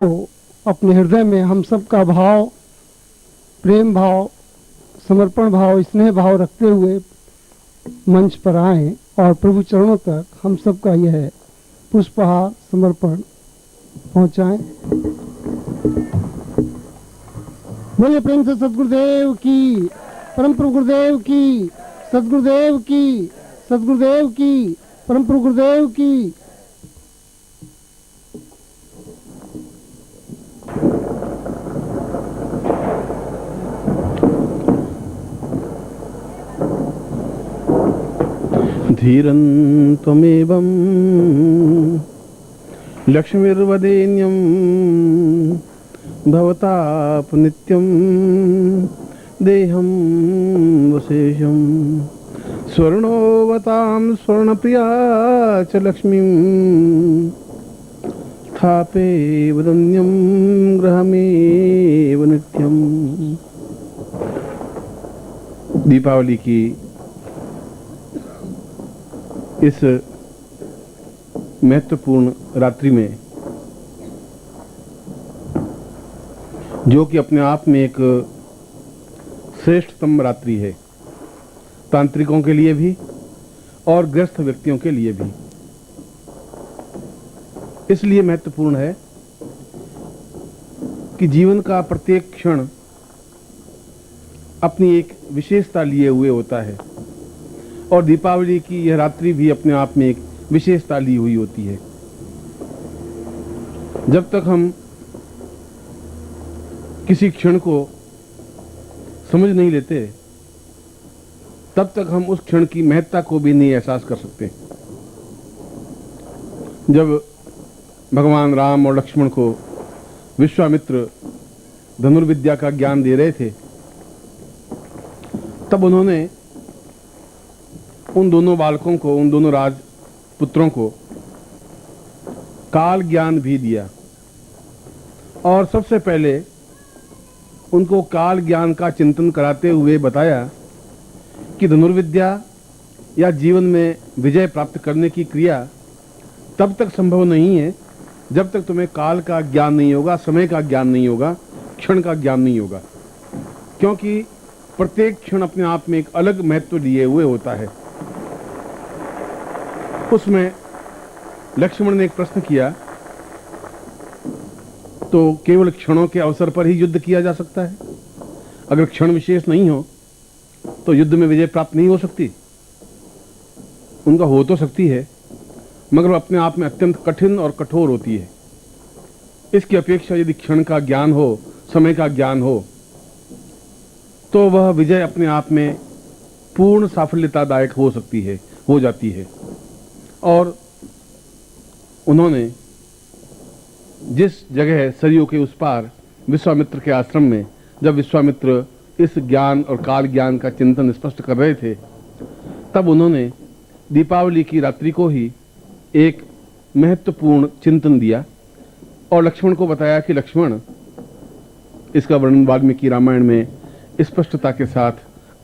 तो अपने हृदय में हम सब का भाव, प्रेम भाव, समर्पण भाव, स्नेह भाव रखते हुए मंच पर आए और प्रभु चरणों तक हम सब का यह पुष्पहार समर्पण पहुंचाएं। बोलिए प्रेम से सदगुरुदेव की, परम प्रभु गुरुदेव की, सदगुरुदेव की, सदगुरुदेव की, परम प्रभु गुरुदेव की। धीरं त्वमेवं लक्ष्मीर्वदेन्यं भवताप नित्यं देहं वशेषं स्वर्णोवतां स्वर्णप्रिया च लक्ष्मीं स्थापे वदन्यं गृहमेव नित्यं। दीपावली की इस महत्वपूर्ण रात्रि में, जो कि अपने आप में एक श्रेष्ठतम रात्रि है, तांत्रिकों के लिए भी और ग्रस्त व्यक्तियों के लिए भी इसलिए महत्वपूर्ण है कि जीवन का प्रत्येक क्षण अपनी एक विशेषता लिए हुए होता है और दीपावली की यह रात्रि भी अपने आप में एक विशेषता ली हुई होती है। जब तक हम किसी क्षण को समझ नहीं लेते, तब तक हम उस क्षण की महत्ता को भी नहीं एहसास कर सकते। जब भगवान राम और लक्ष्मण को विश्वामित्र धनुर्विद्या का ज्ञान दे रहे थे, तब उन्होंने उन दोनों बालकों को, उन दोनों राजपुत्रों को काल ज्ञान भी दिया और सबसे पहले उनको काल ज्ञान का चिंतन कराते हुए बताया कि धनुर्विद्या या जीवन में विजय प्राप्त करने की क्रिया तब तक संभव नहीं है जब तक तुम्हें काल का ज्ञान नहीं होगा, समय का ज्ञान नहीं होगा, क्षण का ज्ञान नहीं होगा, क्योंकि प्रत्येक क्षण अपने आप में एक अलग महत्व लिए हुए होता है। उसमें लक्ष्मण ने एक प्रश्न किया, तो केवल क्षणों के अवसर पर ही युद्ध किया जा सकता है? अगर क्षण विशेष नहीं हो तो युद्ध में विजय प्राप्त नहीं हो सकती? उनका हो तो सकती है, मगर अपने आप में अत्यंत कठिन और कठोर होती है। इसकी अपेक्षा यदि क्षण का ज्ञान हो, समय का ज्ञान हो, तो वह विजय अपने आप में पूर्ण साफल्यतादायक हो सकती है, हो जाती है। और उन्होंने जिस जगह सरयू के उस पार विश्वामित्र के आश्रम में, जब विश्वामित्र इस ज्ञान और काल ज्ञान का चिंतन स्पष्ट कर रहे थे, तब उन्होंने दीपावली की रात्रि को ही एक महत्वपूर्ण चिंतन दिया और लक्ष्मण को बताया कि लक्ष्मण, इसका वर्णन वाल्मीकि रामायण में स्पष्टता के साथ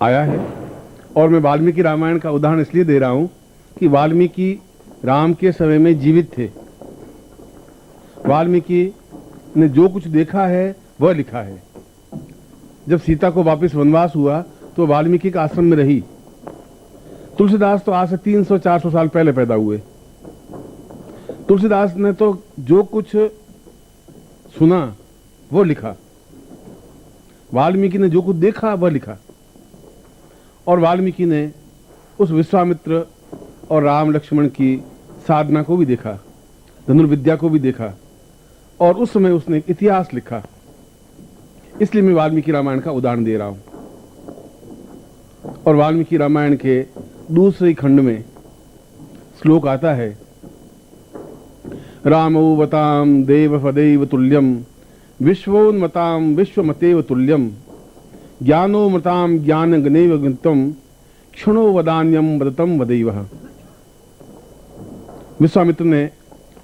आया है। और मैं वाल्मीकि रामायण का उदाहरण इसलिए दे रहा हूं कि वाल्मीकि राम के समय में जीवित थे। वाल्मीकि ने जो कुछ देखा है वह लिखा है। जब सीता को वापस वनवास हुआ तो वाल्मीकि का आश्रम में रही। तुलसीदास तो आज से 300-400 साल पहले पैदा हुए। तुलसीदास ने तो जो कुछ सुना वो लिखा, वाल्मीकि ने जो कुछ देखा वह लिखा। और वाल्मीकि ने उस विश्वामित्र और राम लक्ष्मण की साधना को भी देखा, धनुर्विद्या को भी देखा, और उस समय उसने एक इतिहास लिखा। इसलिए मैं वाल्मीकि रामायण का उदाहरण दे रहा हूं। और वाल्मीकि रामायण के दूसरे खंड में श्लोक आता है, रामोवताम देवपदैव तुल्यम विश्वोन्मताम विश्वमतेव तुल्यम ज्ञानोमताम ज्ञानगणैव गणितम क्षणो वदान्यम वदतम वदैवः। विश्वामित्र ने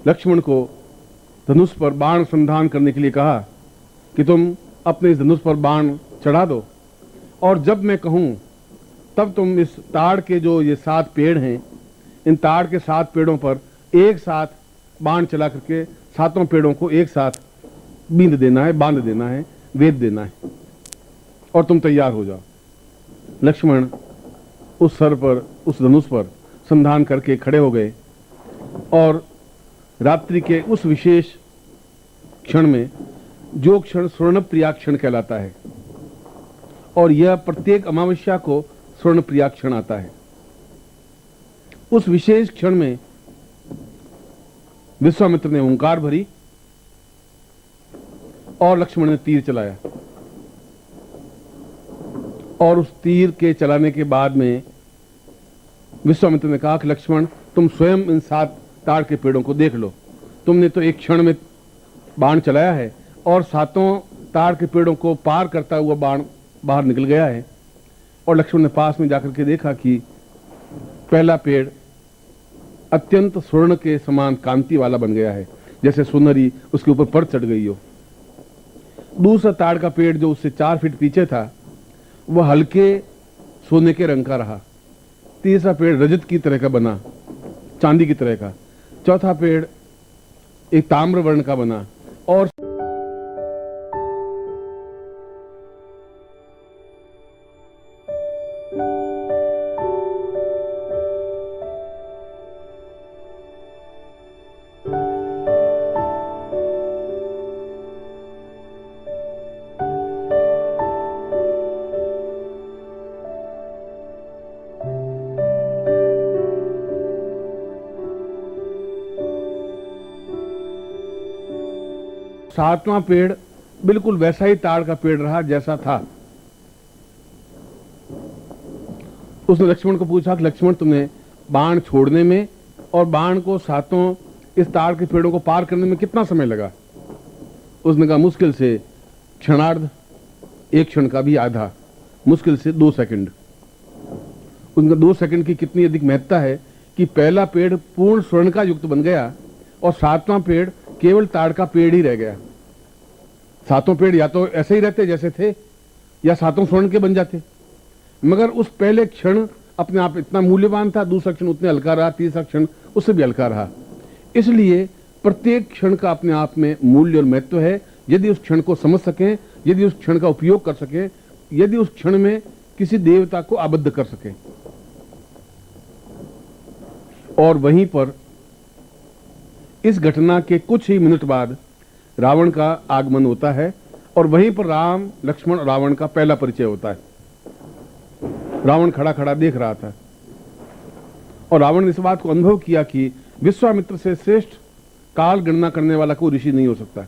लक्ष्मण को धनुष पर बाण संधान करने के लिए कहा कि तुम अपने इस धनुष पर बाण चढ़ा दो, और जब मैं कहूं तब तुम इस ताड़ के जो ये 7 पेड़ हैं, इन ताड़ के 7 पेड़ों पर एक साथ बाण चला करके 7 पेड़ों को एक साथ बींद देना है, बांध देना है, वेद देना है और तुम तैयार हो जाओ। लक्ष्मण उस सर पर, उस धनुष पर संधान करके खड़े हो गए और रात्रि के उस विशेष क्षण में, जो क्षण स्वर्णप्रिया क्षण कहलाता है, और यह प्रत्येक अमावस्या को स्वर्णप्रिया क्षण आता है, उस विशेष क्षण में विश्वामित्र ने ओंकार भरी और लक्ष्मण ने तीर चलाया। और उस तीर के चलाने के बाद में विश्वामित्र ने कहा कि लक्ष्मण, तुम स्वयं इन 7 ताड़ के पेड़ों को देख लो। तुमने तो एक क्षण में बाण चलाया है और 7 ताड़ के पेड़ों को पार करता हुआ बाण बाहर निकल गया है। और लक्ष्मण ने पास में जाकर के देखा कि पहला पेड़ अत्यंत स्वर्ण के समान कांति वाला बन गया है, जैसे सुनहरी उसके ऊपर पर चढ़ गई हो। दूसरा ताड़ का पेड़ जो उससे 4 फीट पीछे था, वह हल्के सोने के रंग का रहा। तीसरा पेड़ रजत की तरह का बना, चांदी की तरह का। चौथा पेड़ एक ताम्र वर्ण का बना और सातवां पेड़ बिल्कुल वैसा ही ताड़ का पेड़ रहा जैसा था। उसने लक्ष्मण को पूछा कि लक्ष्मण, तुमने बाण छोड़ने में और बाण को 7 इस ताड़ के पेड़ों को पार करने में कितना समय लगा? उसने कहा मुश्किल से क्षणार्ध, 1 क्षण का भी आधा, मुश्किल से 2 सेकंड। उनका 2 सेकंड की कितनी अधिक महत्ता है कि पहला पेड़ पूर्ण स्वर्ण का युक्त बन गया और 7वां पेड़ केवल ताड़ का पेड़ ही रह गया। 7 पेड़ या तो ऐसे ही रहते जैसे थे या 7 स्वर्ण के बन जाते, मगर उस पहले क्षण अपने आप इतना मूल्यवान था, दूसरा क्षण उतने हल्का रहा, तीसरा क्षण उससे भी हल्का रहा। इसलिए प्रत्येक क्षण का अपने आप में मूल्य और महत्व है। यदि उस क्षण को समझ सकें, यदि उस क्षण का उपयोग कर सकें, यदि उस क्षण में किसी देवता को आबद्ध कर सकें। और वहीं पर इस घटना के कुछ ही मिनट बाद रावण का आगमन होता है और वहीं पर राम, लक्ष्मण और रावण का पहला परिचय होता है। रावण खड़ा खड़ा देख रहा था और रावण ने इस बात को अनुभव किया कि विश्वामित्र से श्रेष्ठ काल गणना करने वाला कोई ऋषि नहीं हो सकता।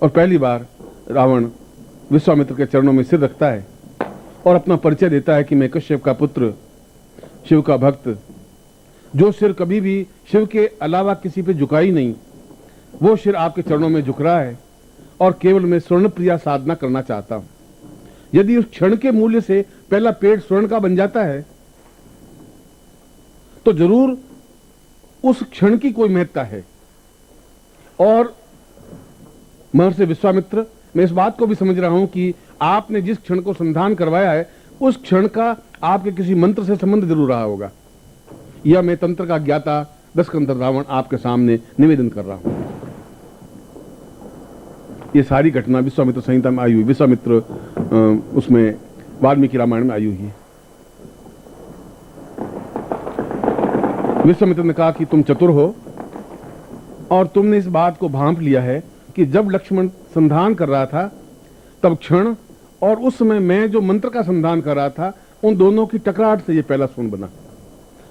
और पहली बार रावण विश्वामित्र के चरणों में सिर रखता है और अपना परिचय देता है कि मैं कश्यप का पुत्र, शिव का भक्त, जो सिर कभी भी शिव के अलावा किसी पे झुका ही नहीं, वो सिर आपके चरणों में झुक रहा है और केवल मैं स्वर्णप्रिया साधना करना चाहता हूं। यदि उस क्षण के मूल्य से पहला पेड़ स्वर्ण का बन जाता है तो जरूर उस क्षण की कोई महत्ता है। और महर्षि विश्वामित्र, मैं इस बात को भी समझ रहा हूं कि आपने जिस क्षण को संधान करवाया है उस क्षण का आपके किसी मंत्र से संबंध जरूर रहा होगा। यह मैं तंत्र का ज्ञाता दशकंधर रावण आपके सामने निवेदन कर रहा हूं। ये सारी घटना विश्वामित्र संहिता में आई हुई, विश्वामित्र उसमें वाल्मीकि रामायण में आई हुई है। विश्वामित्र ने कहा कि तुम चतुर हो और तुमने इस बात को भांप लिया है कि जब लक्ष्मण संधान कर रहा था तब क्षण और उस समय मैं जो मंत्र का संधान कर रहा था, उन दोनों की टकराहट से ये पहला स्वर्ण बना,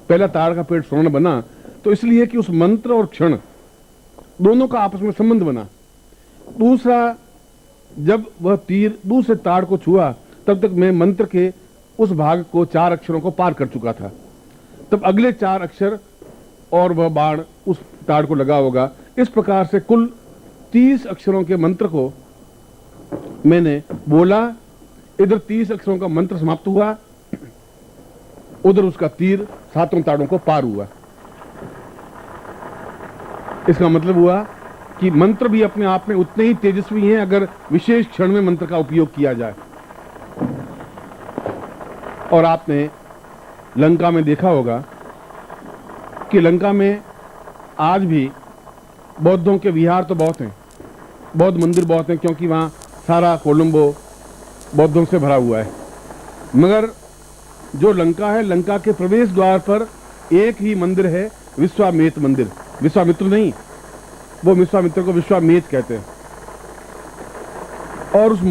पहला ताड़ का पेड़ स्वर्ण बना। तो इसलिए कि उस मंत्र और क्षण दोनों का आपस में संबंध बना। दूसरा, जब वह तीर दूसरे ताड़ को छुआ तब तक मैं मंत्र के उस भाग को 4 अक्षरों को पार कर चुका था। तब अगले 4 अक्षर और वह बाण उस ताड़ को लगा होगा। इस प्रकार से कुल 30 अक्षरों के मंत्र को मैंने बोला। इधर 30 अक्षरों का मंत्र समाप्त हुआ, उधर उसका तीर 7 ताड़ों को पार हुआ। इसका मतलब हुआ कि मंत्र भी अपने आप में उतने ही तेजस्वी हैं अगर विशेष क्षण में मंत्र का उपयोग किया जाए। और आपने लंका में देखा होगा कि लंका में आज भी बौद्धों के विहार तो बहुत हैं, बौद्ध मंदिर बहुत हैं, क्योंकि वहाँ सारा कोलंबो बौद्धों से भरा हुआ है। मगर जो लंका है, लंका के प्रवेश द्वार पर एक ही मंदिर है, विश्वामित्र मंदिर। विश्वामित्र नहीं, वो विश्वामित्र को विश्वामेत कहते हैं। और उस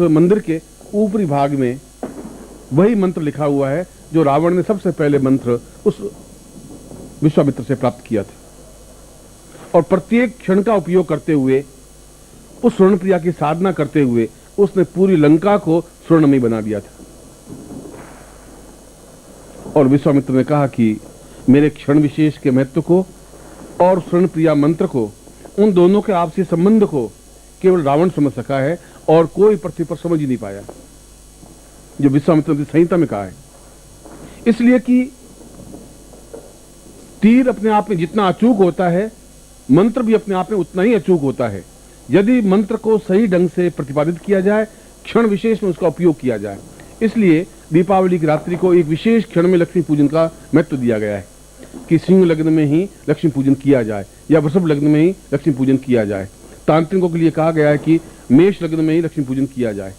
मंदिर के ऊपरी भाग में वही मंत्र लिखा हुआ है जो रावण ने सबसे पहले मंत्र उस विश्वामित्र से प्राप्त किया था। और प्रत्येक क्षण का उपयोग करते हुए, उस स्वर्ण प्रिया की साधना करते हुए, उसने पूरी लंका को स्वर्णमयी बना दिया था। और विश्वामित्र ने कहा कि मेरे क्षण विशेष के महत्व को और स्वर्ण प्रिया मंत्र को, उन दोनों के आपसी संबंध को केवल रावण समझ सका है और कोई पृथ्वी पर समझ ही नहीं पाया, जो विश्वामित्र ने संहिता में कहा है। इसलिए कि तीर अपने आप में जितना अचूक होता है, मंत्र भी अपने आप में उतना ही अचूक होता है, यदि मंत्र को सही ढंग से प्रतिपादित किया जाए, क्षण विशेष में उसका उपयोग किया जाए। इसलिए दीपावली की रात्रि को एक विशेष क्षण में लक्ष्मी पूजन का महत्व दिया गया है कि सिंह लग्न में ही लक्ष्मी पूजन किया जाए या वृषभ लग्न में ही लक्ष्मी पूजन किया जाए। तांत्रिकों के लिए कहा गया है कि मेष लग्न में ही लक्ष्मी पूजन किया जाए।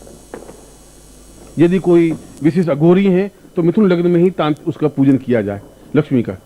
यदि कोई विशेष अघोरी है तो मिथुन लग्न में ही उसका पूजन किया जाए लक्ष्मी का।